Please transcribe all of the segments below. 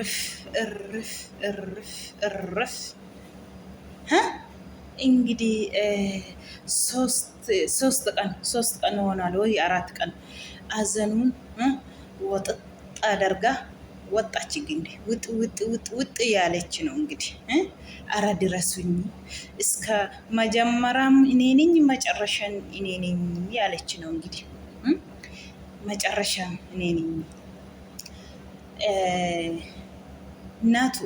እርፍ እርፍ እንግዲህ ሶስት ቀን ሆኗል ወይ 4 ቀን አዘኑን ወጥጥ አደርጋ ወጣች። እንግዲህ ውጥ ያለች ነው እንግዲህ አረ ድረሱኝ እስከ መጀመሪያም እኔ ነኝ መጨረሻን እኔ ነኝ ያለች ነው እንግዲህ መጨረሻም እኔ ነኝ እናቱ።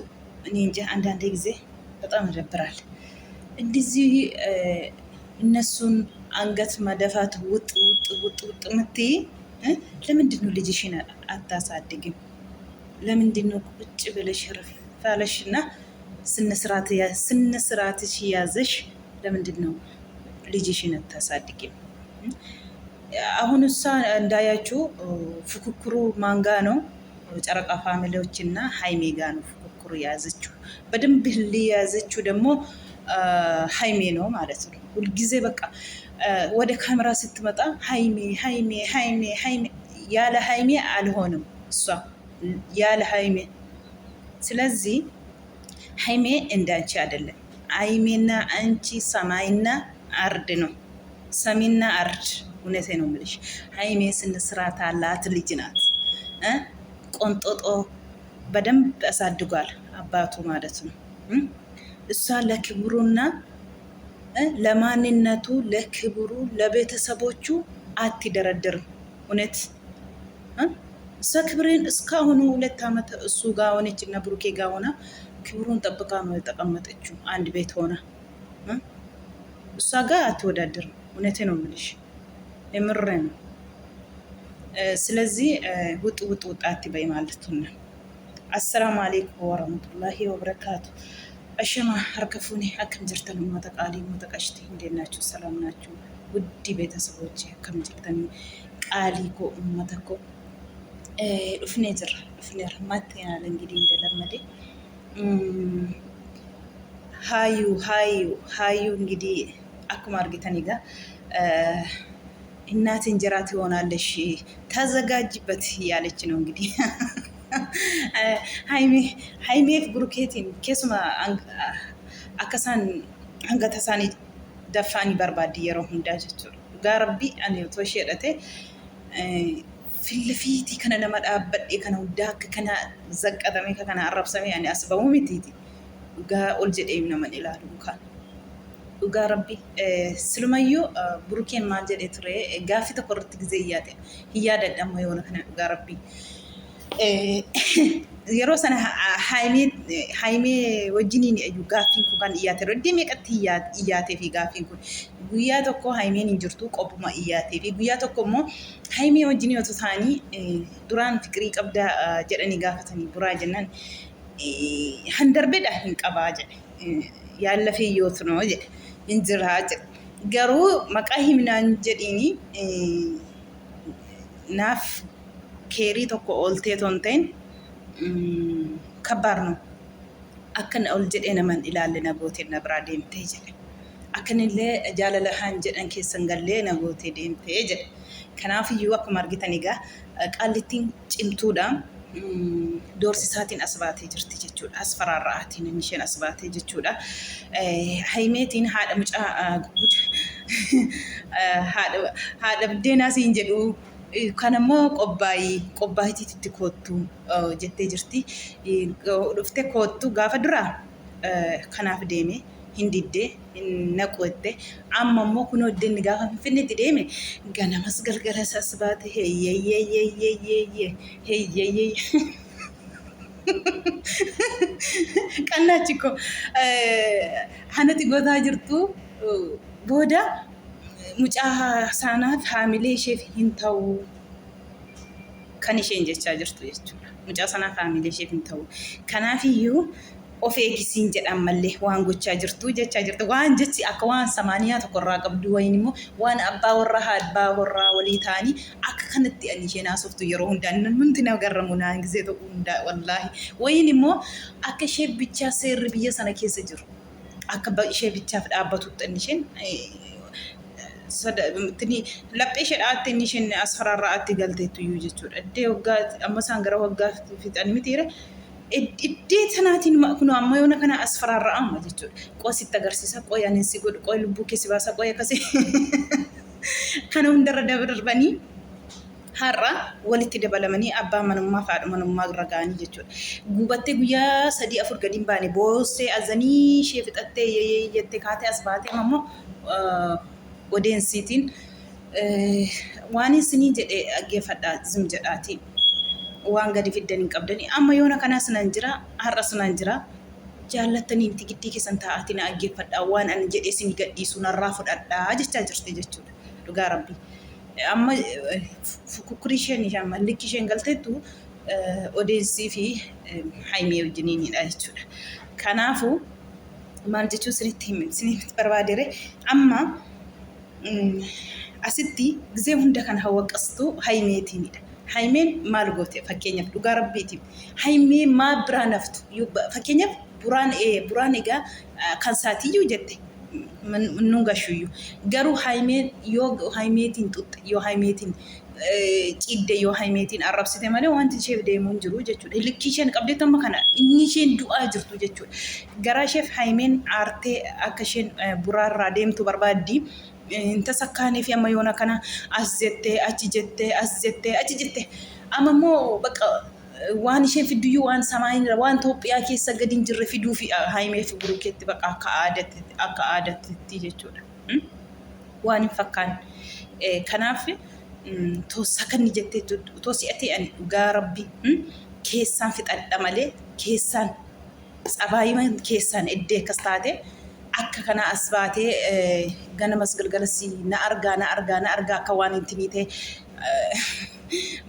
እኔ እንጃ አንዳንዴ ጊዜ በጣም ይደብራል። እንደዚህ እነሱን አንገት መደፋት ውጥ ምትይ ለምንድን ነው ልጅሽን አታሳድግም? ለምንድን ነው ቁጭ ብለሽ ረፋለሽና ስነስርዓትሽ ያዘሽ? ለምንድን ነው ልጅሽን አታሳድግም? አሁን እሷ እንዳያችሁ ፉክክሩ ማንጋ ነው? ጨረቃ ፋሚሊዎች እና ሀይሜ ጋ ነው ፉክክሩ የያዘችው። በደንብ የያዘችው ደግሞ ሀይሜ ነው ማለት ነው። ሁልጊዜ በቃ ወደ ካሜራ ስትመጣ ሀይሜ ያለ ሀይሜ አልሆንም እሷ ያለ ሀይሜ። ስለዚህ ሀይሜ እንዳንቺ አይደለም። ሀይሜና አንቺ ሰማይና አርድ ነው፣ ሰሚና አርድ። እውነቴ ነው የምልሽ። ሀይሜ ስነስርዓት አላት ልጅ ናት። ቆንጦጦ በደንብ አሳድጓል አባቱ ማለት ነው። እሷ ለክብሩና ለማንነቱ ለክብሩ ለቤተሰቦቹ አትደረድርም። እውነት እሷ ክብሬን እስካሁኑ 2 ዓመት እሱ ጋር ሆነች እና ብሩኬ ጋር ሆና ክብሩን ጠብቃ ነው የተቀመጠችው። አንድ ቤት ሆና እሷ ጋር አትወዳደርም። እውነቴ ነው የምልሽ፣ የምሬ ነው። ስለዚህ ውጥ አትበይ ማለት ነው። አሰላሙ አሌይኩም ወረህመቱላሂ ወበረካቱ። አሸማ ሀርከፉኒ አከም ጅርተን ኡመተ ቃሊ ኡመተ ቀሽቲ እንዴት ናችሁ? ሰላም ናችሁ? ውድ ቤተሰቦች አከም ጅርተን ቃሊ ኮ ኡመተ ኮ ዱፍኔ ማቴናል። እንግዲህ እንደለመደ ሀዩ እንግዲህ አኩማ አርጊተን ጋ እናት እንጀራ ትሆናለሽ ተዘጋጅበት ያለች ነው እንግዲህ ሀይሜፍ ብሩኬቲን ኬሱማ አከሳን አንገተሳኒ ደፋኒ በርባድ የሮ ሁንዳ ጀቹ ጋረቢ አኔ ቶሼደቴ ፊልፊቲ ከነ ለመዳበድ ከነ ውዳክ ከነ ዘቀደሜ ከነ አረብሰሜ ያኔ አስበሙ ሚቲቲ ጋ ኦልጀዴም ነው መንላሉ ካን dhugaa rabbi silumayyuu burukeen maal jedhee ture gaaffii tokko irratti gisee hin yaadadhamu yoona kana dhugaa rabbi yeroo sana haimee wajjiniin gaaffiin kun kan iyyaate irra iddoo meeqatti iyyaatee fi gaaffiin kun guyyaa tokko haimeen hin jirtu qophuma iyyaatee fi guyyaa tokko immoo haimee wajjinii otoo ta'anii duraan fiqirii qabdaa jedhanii gaafatanii buraa jennaan handarbeedha hin qabaa jedhe yaallafee yoot noo jedhe injiraa jedhe garuu maqaa himnaan jedhiini naaf keerii tokko ooltee tonteen kabbaar no akkana ol jedhee naman ilaalle nagooteen na biraa deemtee jedhe akkanillee jaalalahaan jedhan keessan gallee nagootee deemtee jedhe. Kanaafiyyuu akkuma argitan egaa qaallittiin cimtuudha. Doorsisaatiin as baatee jirti jechuudha. As faraarra'aatiin inni isheen as baatee jechuudha. Haimeetiin haadha mucaa haadha buddeenaa siin jedhu kanammoo qobbaayiitiitti koottu jettee jirti. Dhuftee koottu gaafa duraa kanaaf deeme hin diddee hin naqootte amma immoo kunoo iddeen gaafa finfinneetti deeme ganamas galgala as baate heeyyeeyyeeyyeeyyeeyyeeyyeeyyeey qannaachi ko hanati gootaa jirtu booda mucaa saanaaf haamilee isheef hin ta'u kan isheen jechaa jirtu jechuudha. Mucaa sanaaf haamilee isheef hin ta'u kanaafiyyuu of eegisiin jedhan mallee waan gochaa jirtu jechaa jirtu. Waan jechi akka waan samaaniyaa tokkorraa qabdu wayin immoo waan abbaa warraa haadhaa warraa walii ta'anii akka kanatti ani isheen haasoftu yeroo hundaan nuti na garramu naan gisee ta'uu hundaa wallaahi. Wayin immoo akka ishee bichaa seerri biyya sana keessa jiru akka ishee bichaaf dhaabbatutti inni isheen laphee ishee dhaatte inni isheen as faraarraatti galteettu iyyuu jechuudha. Iddee waggaa amma isaan gara waggaa fixan mitiire iddee sanaatiin kun amma yoona kana as faraarra'ama jechuudha. Qo'a sitti agarsiisa, qo'a ani si godhu, qo'a lubbuu keessi baasa, qo'a akkasii kana hundarra darbanii har'a walitti dabalamanii abbaa manummaa fi haadha manummaa irra ga'anii jechuudha. Gubattee guyyaa 3-4 gadi hin baane boossee azanii ishee fixattee jettee kaatee as baatee ammoo odeensiitiin waan isinii jedhee dhaggeeffadhaa zim jedhaatiin. Waan gadi fiddan hin qabdanii amma yoona kanaas nan jira har'as nan jira jaallattanii miti giddii keessan taa'aatiin dhaggeeffadhaa waan ani jedhee isinii gadhiisu narraa fudhadhaa jechaa jirti jechuudha dhugaa rabbii. Amma fukkurii isheen mallikki isheen galteettu odeessii fi haimee wajjiniinidha jechuudha. Kanaafuu maal jechuun isinitti barbaadere amma asitti gizee hunda kan hawwaqqastu haimeetiinidha. Haimeen maal goote fakkeenyaaf dhugaa rabbiitiif haimee maa biraan haftu fakkeenyaaf buraan egaa kan saatiyyuu jette nun gashuyyuu garuu haimeen yoo haimeetiin xuxxe yoo haimeetiin cidde yoo haimeetiin arrabsite malee wanti isheef deemuu hin jiru jechuudha. Likkii isheen qabdeetu amma kana inni isheen du'aa jirtu jechuudha. Garaa isheef haimeen aartee akka isheen buraarraa deemtu barbaaddi. Inta sakkaanii fi amma yoona kana as jettee achi jettee as jettee achi jettee amma immoo bakka waan isheen fidduyyuu waan samaayinira waan Itoophiyaa keessa gadi hin jirre fiduu fi haimee fi burukeetti bakka akka aadaatti jechuudha. Waan hin fakkaan kanaaf sakkanni jettee si'atee ani dhugaa rabbii keessaan fixadha malee keessaan tsabaayima keessaan eddee akkas taate akka kana as baatee ganamas galgalasi na argaa akka waan intinii ta'e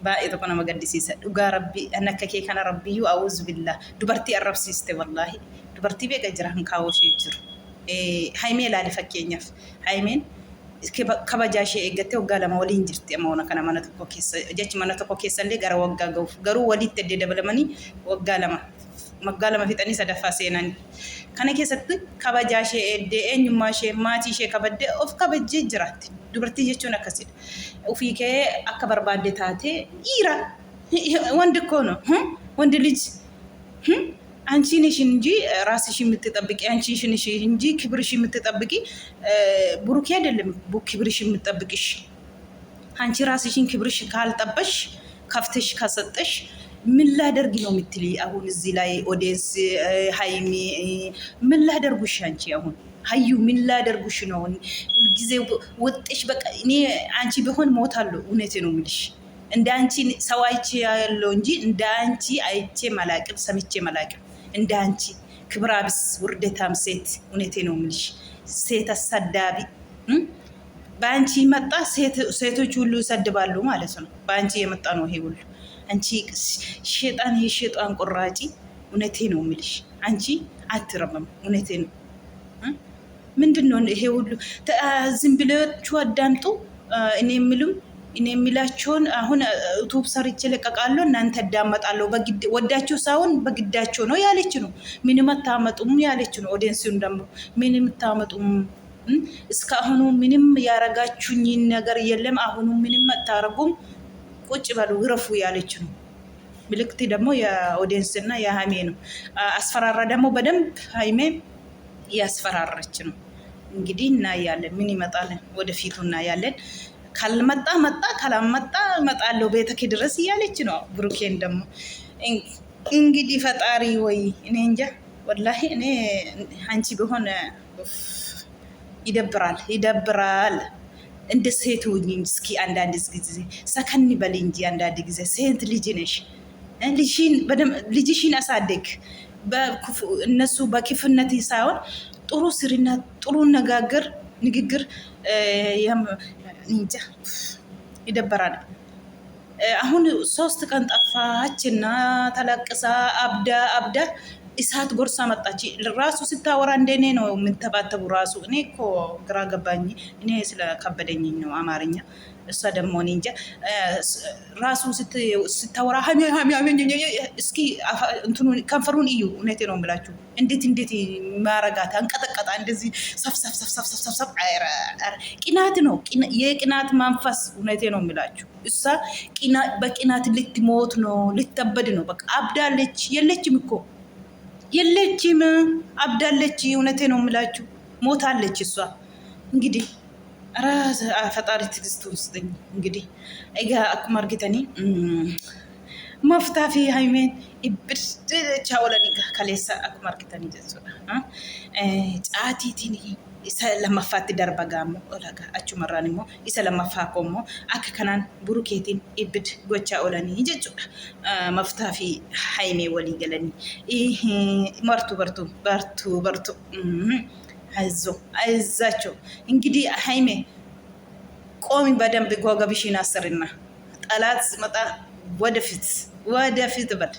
baay'ee tokko nama gaddisiisa. Dhugaa rabbii an akka kee kana rabbiyyuu awuzu billaa dubartii arrabsiiste wallaahi dubartii beeka jira kan kaawoo ishee jiru. Haimee ilaali fakkeenyaaf haimeen kabajaa ishee eeggattee waggaa 2 waliin jirti amma ona kana mana tokko keessa jechi mana tokko keessa illee gara waggaa ga'uuf garuu walitti addee dabalamanii waggaa 2 fixanii sadaffaa seenanii. Kana keessatti kabajaa ishee eeddee eenyummaa ishee maatii ishee kabaddee of kabajjee jiraatti. Dubartii jechuun akkasidha. Ofii kee akka barbaadde taatee dhiira wandi koono wandi liji አንቺን እንጂ ራስሽ የምትጠብቂ አንቺን እንጂ ክብርሽ የምትጠብቂ ብሩክ አይደለም ክብርሽ የምትጠብቂሽ አንቺ ራስሽን ክብርሽ ካልጠበሽ ከፍተሽ ካሰጠሽ ምን ላደርግ ነው የምትሊ አሁን እዚህ ላይ ኦዲየንስ ሃይሚ ምን ላደርጉሽ አንቺ አሁን ሀዩ ምን ላደርጉሽ ነው ሁልጊዜ ወጥሽ በቃ እኔ አንቺ ቢሆን ሞታለሁ እውነቴ ነው የምልሽ እንደ አንቺ ሰው አይቼ ያለው እንጂ እንደ አንቺ አይቼ መላቅም ሰምቼ መላቅም እንደ አንቺ ክብራብስ ውርደታም ሴት እውነቴ ነው የምልሽ ሴት አሳዳቢ በአንቺ መጣ ሴቶች ሁሉ ይሰድባሉ ማለት ነው በአንቺ የመጣ ነው ይሄ ሁሉ አንቺ ሸይጣን የሸይጣን ቁራጪ እውነቴ ነው የምልሽ አንቺ አትረበም እውነቴ ነው ምንድነው ይሄ ሁሉ ዝም ብላችሁ አዳምጡ እኔ የሚላቸውን አሁን ዩቲዩብ ሰርቼ ለቀቃለሁ እናንተ አዳመጣለሁ በግድ ወዳችሁ ሳይሆን በግዳችሁ ነው ያለች ነው ምንም አታመጡም ያለች ነው ኦዲየንስን ደግሞ ምንም አታመጡም እስካሁኑ ምንም ያረጋችሁኝ ነገር የለም አሁኑ ምንም አታረጉም ቁጭ በሉ ግረፉ ያለች ነው ምልክት ደግሞ የኦዲየንስና የሃይሜ ነው አስፈራራ ደግሞ በደንብ ሃይሜ ያስፈራራች ነው እንግዲህ እናያለን ምን ይመጣል ወደፊቱ እናያለን ካልመጣ መጣ ካላመጣ እመጣለሁ ቤተክ ድረስ እያለች ነው ብሩኬን ደግሞ እንግዲህ ፈጣሪ ወይ እኔ እንጃ ወላሂ እኔ አንቺ ቢሆን ይደብራል እንደ ሴት ሁኚ እስኪ አንዳንድ ጊዜ ሰከን በል እንጂ አንዳንድ ጊዜ ሴት ልጅ ነሽ ልጅሽን አሳድግ እነሱ በክፍነት ሳይሆን ጥሩ ስሪና ጥሩ ንግግር እንጃ ይደብራል አሁን 3 ቀን ጠፋችና ተለቅሳ አብዳ እሳት ጎርሳ መጣች ራሱ ስታወራ እንደኔ ነው የምንተባተቡ ራሱ እኔ እኮ ግራ ገባኝ እኔ ስለከበደኝ ነው አማርኛ እሷ ደግሞ እኔ እንጃ ራሱ ስታወራ እስኪ እንትኑ ከንፈሩን እዩ። እውነቴ ነው የምላችሁ እንዴት ማረጋት አንቀጠቀጣ እንደዚህ ሰፍሰፍ ቅናት ነው የቅናት መንፈስ። እውነቴ ነው የምላችሁ እሷ በቅናት ልትሞት ነው ልትበድ ነው። በቃ አብዳለች። የለችም አብዳለች። እውነቴ ነው የምላችሁ ሞታለች እሷ። እንግዲህ ራስ ፈጣሪ ትግስቱን ስጠኝ። እንግዲህ እጋ አኩማ አርጊተኒ መፍታፊ ሃይሜን ኢብድ ቻውለኒ ከሌሳ አኩማ አርጊተኒ ጀሱዳ ጫቲቲኒ isa lamaffaatti darba gaammoo olaga achumarraan immoo isa lammaffaa koommoo akka kanaan burukeetiin ibid gochaa oolanii jechuudha. Maftaa fi haymee walii galanii bartu አይዛቸው እንግዲህ ሃይሜ ቆሚ በደንብ ጎገብሽን አሰርና ጠላት ሲመጣ ወደፊት በል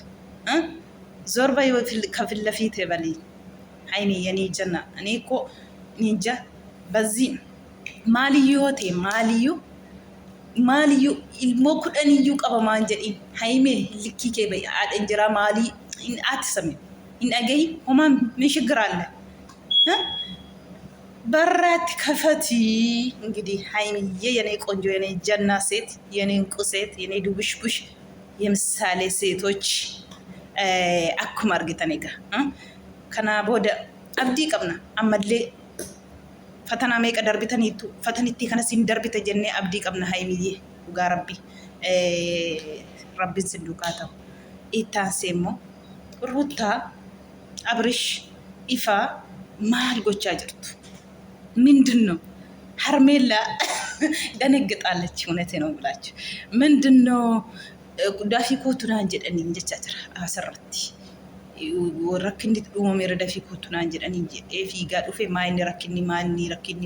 ዞር በይ ከፊት ለፊት በል ሃይሜ የኔ ጀና እኔ እኮ ኒንጃ በዚህ ማልዮቴ ማልዩ ኢልሞ ኩደንዩ ቀበማ እንጀዲ ሃይሜ ልኪኬ በይ አደንጀራ ማሊ አትሰሚ እንአገይ ሆማም ምን ችግር አለ በራት ከፈቲ። እንግዲህ ሃይሚዬ የኔ ቆንጆ የኔ ጀና ሴት የኔ እንቁ ሴት የኔ ዱብሽቡሽ የምሳሌ ሴቶች አኩማ አርጊተኔጋ ከና ቦደ አብዲ ቀብና አመሌ ፈተና ሜቀ ደርቢተኒቱ ፈተኒቲ ከነሲን ደርቢተ ጀኔ አብዲ ቀብና ሃይሚዬ ዱጋ ረቢን ስንዱቃታው ኢታንሴሞ ሩታ አብርሽ ኢፋ ማል ጎቻ ጅርቱ ምንድን ነው ሀርሜላ ደነግጣለች። እውነቴ ነው ብላችሁ ምንድን ነው ዳፊ ኮቱና እንጀደኒ እንጀቻ ጅራ አሰራቲ ወረክኒ ዱሞሜ ረዳፊ ኮቱና እንጀደኒ ፊጋ ዱፌ ማይኒ ረክኒ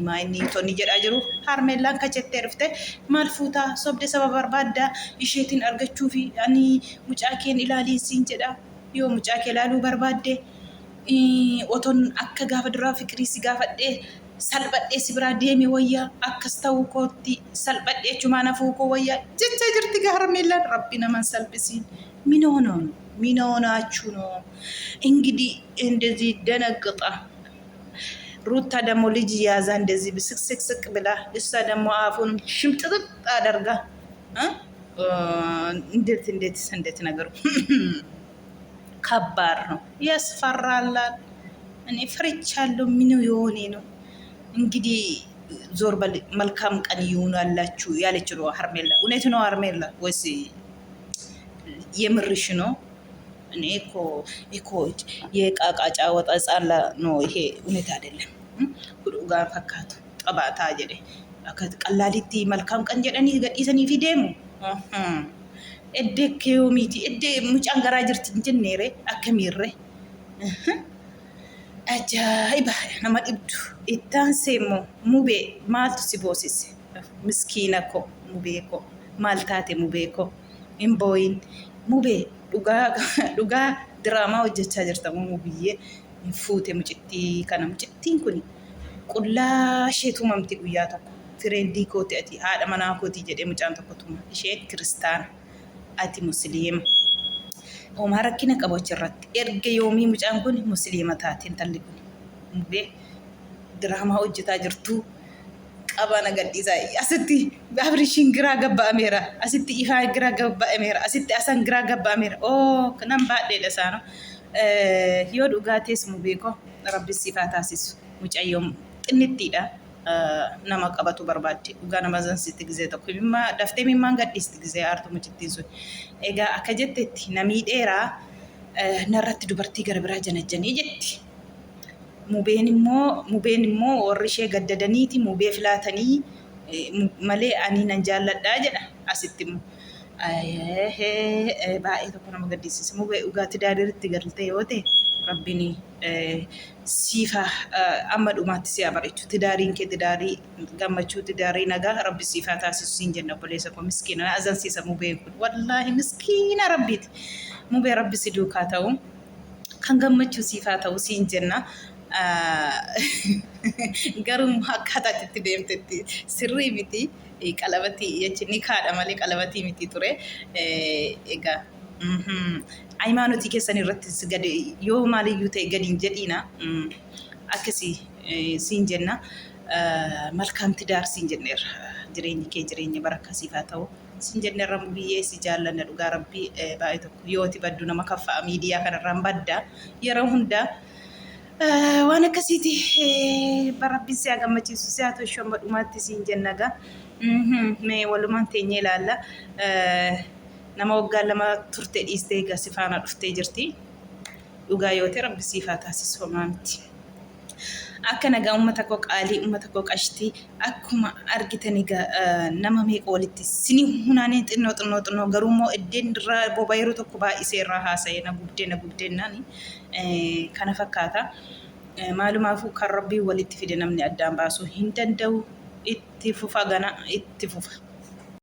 ማይኒ ቶኒ ጀዳ ጅሩ ሀርሜላን ከቸቴ ርፍተ ማልፉታ ሶብደ ሰበብ በርባዳ ኢሼቲን አርገቹ ፊ አኒ ሙጫኬን ኢላሊ ሲን ጀዳ ዮ ሙጫኬ ላሉ በርባዴ ኦቶን አከ ጋፈ ድራ ፍቅሪ ሲጋፈዴ salphadhee si biraa deeme wayyaa akkas ta'uu kootti salphadhee achumaan hafuu koo wayyaa jecha jirti Harmeellaan rabbi naman salphisiin ምን ሆናችሁ ነው እንግዲህ እንደዚህ ደነግጣ ሩታ ደግሞ ልጅ ያዛ እንደዚህ ብስቅስቅ ብላ እሷ ደግሞ አፉን ሽምጥጥ አደርጋ እንዴት ነገሩ ከባድ ነው ያስፈራል። እኔ ፍርቻለሁ። ምን የሆነ ነው እንግዲህ ዞር በል መልካም ቀን ይሁንላችሁ ያለች ነው ሀርሜላ። እውነት ነው ሀርሜላ ወይስ የምርሽ ነው? እኔ እኮ የቃቃጫ ወጣ ጻላ ነው ይሄ እውነት አይደለም። ሁሉ ጋር ፈካቱ ጠባታ ጀደ ቀላሊቲ መልካም ቀን ጀደኒ ገዲሰኒ ፊደሙ እደከዮሚቲ እደ ሙጫንገራ ጅርት እንጀኔሬ አከሚሬ ajaa'iba nama dhibdu ittaan seemmoo mubee maaltu si boosise miskiina ko mubee ko maal taate mubee ko hin booyin mubee dhugaa diraamaa hojjechaa jirta mubiyyee hin fuute mucittiin kun qullaa ishee tumamti guyyaa tokko fireendii kooti ati haadha manaa kooti jedhee mucaan tokko tuma isheen kiristaana ati musliima Oma rakkina qabu achirratti erga yoomii mucaan kun musliima taate intalli kun mubee diraamaa hojjetaa jirtu qabana gadhiisaa asitti abrishiin giraa gabba'ameera asitti ifaa giraa gabba'ameera asitti asan giraa gabba'ameera nan baadheedha isaano yoo dhugaatees mubee ko rabbi sifaa taasisu mucayyoom xinnittiidha nama qabatu barbaadde dhugaa nama zansitti gizee tokko daftee mimmaan gadhiisti gizee aartu mucittiin sun egaa akka jettetti namii dheeraa narratti dubartii gara biraa janajjanii jetti. Mubeen immoo warri ishee gaddadaniiti mubee filaatanii malee ani nan jaalladhaa jedha asitti immoo baay'ee tokko nama gaddisiisa. Mubee dhugaatii daadiritti galtee yoo ta'e rabbiin siifa amma dhumaatti si abareechu tidaariin kee tidaarii gammachuu tidaarii nagaa rabbi siifa taasisu siin jenna obboleessa koo miskiina azansiisa mubeen kun wallaahi miskiina rabbiiti mubee rabbi si duukaa ta'u kan gammachuu siifa ta'u siin jenna garuu akkaataa itti deemtetti sirrii miti qalabatii jechuun ni kaadha malee qalabatii miti ture. Egaa ሃይማኖት keessan irrattis gadi yoo maaliyyuu ta'e gadi hin jedhiina akkasii siin jenna. Malkaam tidaar siin jenneerra jireenyi kee jireenya barakkasiif haa ta'u siin jenneerra biyyee si jaallanna dhugaa rabbii baay'ee tokko yooti baddu nama kaffa'a miidiyaa kanarraan badda yeroo hundaa waan akkasiiti barabbiin si haa gammachiisu si haa ta'u shomba dhumaatti siin jennaga mee walumaan teenyee ilaalla. Nama waggaa lama turte dhiistee egaa si faana dhuftee jirti. Dhugaa yoo ta'e rabbi siif haa taasisu homaa miti. Akka nagaa uummata koo qaalii uummata koo qashtii akkuma argitan egaa nama meeqa walitti sinii hunaanee xinnoo garuu immoo iddeen irraa bobayiruu tokko baay'isee irraa haasa'ee na gubdeennaani kana fakkaata. Maalumaafuu kan rabbii walitti fide namni addaan baasuu hin danda'u. Itti fufa gana itti fufa.